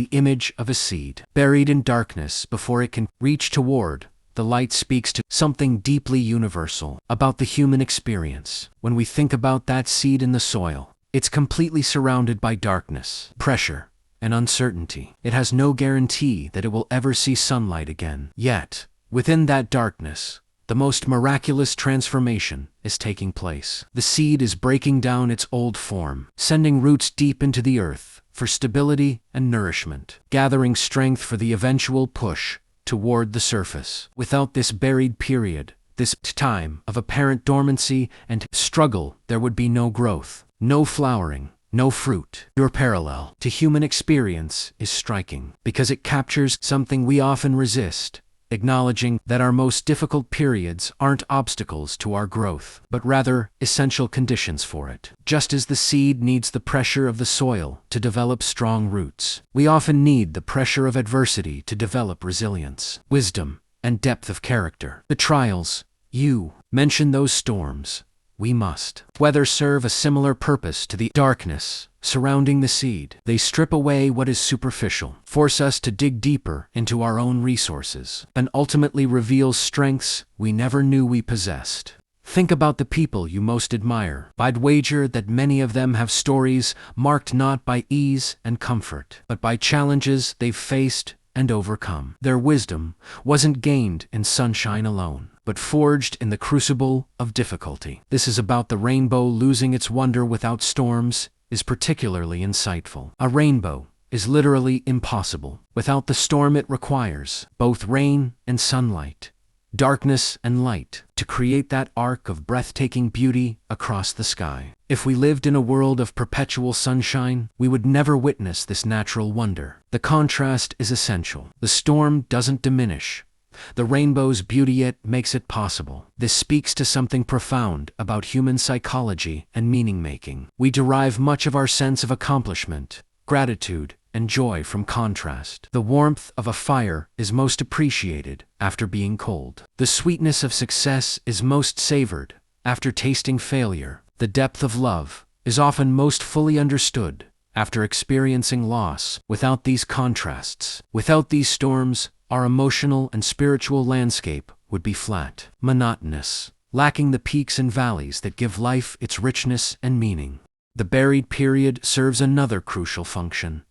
the image of a seed, buried in darkness before it can reach toward the light, speaks to something deeply universal about the human experience. When we think about that seed in the soil, it's completely surrounded by darkness, pressure, and uncertainty. It has no guarantee that it will ever see sunlight again. Yet, within that darkness, the most miraculous transformation is taking place. The seed is breaking down its old form, sending roots deep into the earth for stability and nourishment, gathering strength for the eventual push toward the surface. Without this buried period, this time of apparent dormancy and struggle, there would be no growth, no flowering, no fruit. Your parallel to human experience is striking because it captures something we often resist, acknowledging that our most difficult periods aren't obstacles to our growth, but rather essential conditions for it. Just as the seed needs the pressure of the soil to develop strong roots, we often need the pressure of adversity to develop resilience, wisdom, and depth of character. The trials, you mention those storms, we must weather, serve a similar purpose to the darkness surrounding the seed. They strip away what is superficial, force us to dig deeper into our own resources, and ultimately reveal strengths we never knew we possessed. Think about the people you most admire. I'd wager that many of them have stories marked not by ease and comfort, but by challenges they've faced and overcome. Their wisdom wasn't gained in sunshine alone, but forged in the crucible of difficulty. This is about the rainbow losing its wonder without storms is particularly insightful. A rainbow is literally impossible without the storm it requires, both rain and sunlight, darkness and light, to create that arc of breathtaking beauty across the sky. If we lived in a world of perpetual sunshine, we would never witness this natural wonder. The contrast is essential. The storm doesn't diminish the rainbow's beauty, yet makes it possible. This speaks to something profound about human psychology and meaning-making. We derive much of our sense of accomplishment, gratitude, and joy from contrast. The warmth of a fire is most appreciated after being cold. The sweetness of success is most savored after tasting failure. The depth of love is often most fully understood after experiencing loss. Without these contrasts, without these storms, our emotional and spiritual landscape would be flat, monotonous, lacking the peaks and valleys that give life its richness and meaning. The buried period serves another crucial function.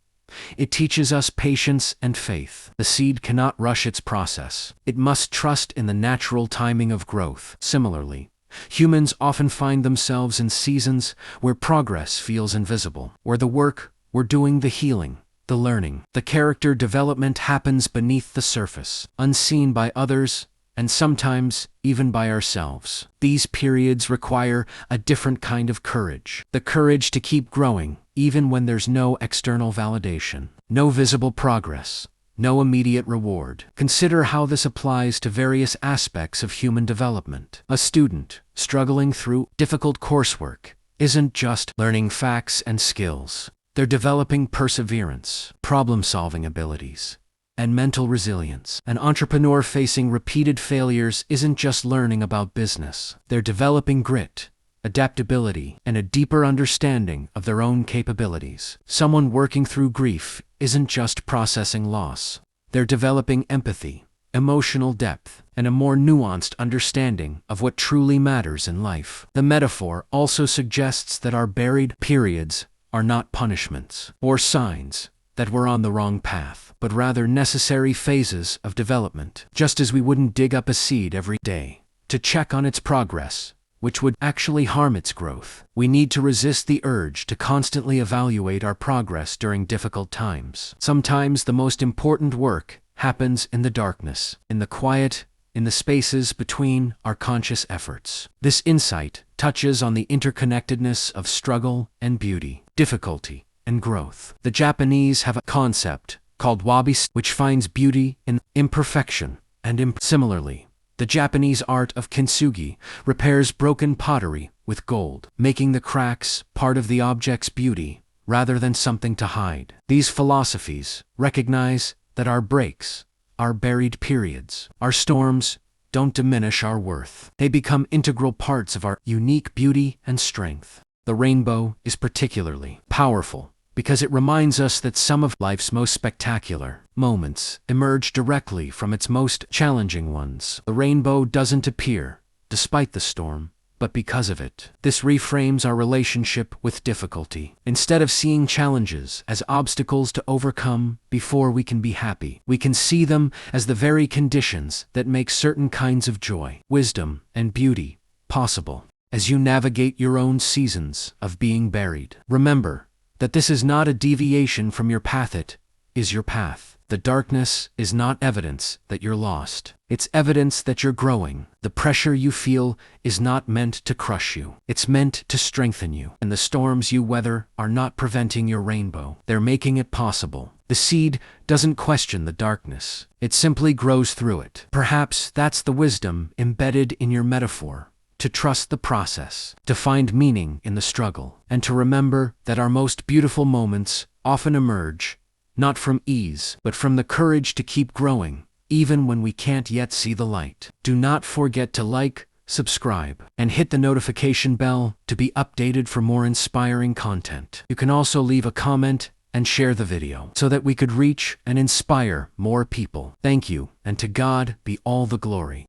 It teaches us patience and faith. The seed cannot rush its process. It must trust in the natural timing of growth. Similarly, humans often find themselves in seasons where progress feels invisible, where the work we're doing, the healing, the learning, the character development happens beneath the surface, unseen by others, and sometimes even by ourselves. These periods require a different kind of courage. The courage to keep growing, even when there's no external validation, no visible progress, no immediate reward. Consider how this applies to various aspects of human development. A student struggling through difficult coursework isn't just learning facts and skills. They're developing perseverance, problem-solving abilities, and mental resilience. An entrepreneur facing repeated failures isn't just learning about business. They're developing grit, adaptability, and a deeper understanding of their own capabilities. Someone working through grief isn't just processing loss. They're developing empathy, emotional depth, and a more nuanced understanding of what truly matters in life. The metaphor also suggests that our buried periods are not punishments or signs that we're on the wrong path, but rather necessary phases of development. Just as we wouldn't dig up a seed every day to check on its progress, which would actually harm its growth, we need to resist the urge to constantly evaluate our progress during difficult times. Sometimes the most important work happens in the darkness, in the quiet, in the spaces between our conscious efforts. This insight touches on the interconnectedness of struggle and beauty, difficulty and growth. The Japanese have a concept called wabi, which finds beauty in imperfection and similarly, the Japanese art of kintsugi repairs broken pottery with gold, making the cracks part of the object's beauty rather than something to hide. These philosophies recognize that our breaks, our buried periods, our storms don't diminish our worth. They become integral parts of our unique beauty and strength. The rainbow is particularly powerful because it reminds us that some of life's most spectacular moments emerge directly from its most challenging ones. The rainbow doesn't appear despite the storm, but because of it. This reframes our relationship with difficulty. Instead of seeing challenges as obstacles to overcome before we can be happy, we can see them as the very conditions that make certain kinds of joy, wisdom, and beauty possible. As you navigate your own seasons of being buried, remember that this is not a deviation from your path, it is your path. The darkness is not evidence that you're lost. It's evidence that you're growing. The pressure you feel is not meant to crush you. It's meant to strengthen you. And the storms you weather are not preventing your rainbow. They're making it possible. The seed doesn't question the darkness. It simply grows through it. Perhaps that's the wisdom embedded in your metaphor. To trust the process, to find meaning in the struggle, and to remember that our most beautiful moments often emerge not from ease, but from the courage to keep growing, even when we can't yet see the light. Do not forget to like, subscribe, and hit the notification bell to be updated for more inspiring content. You can also leave a comment and share the video so that we could reach and inspire more people. Thank you, and to God be all the glory.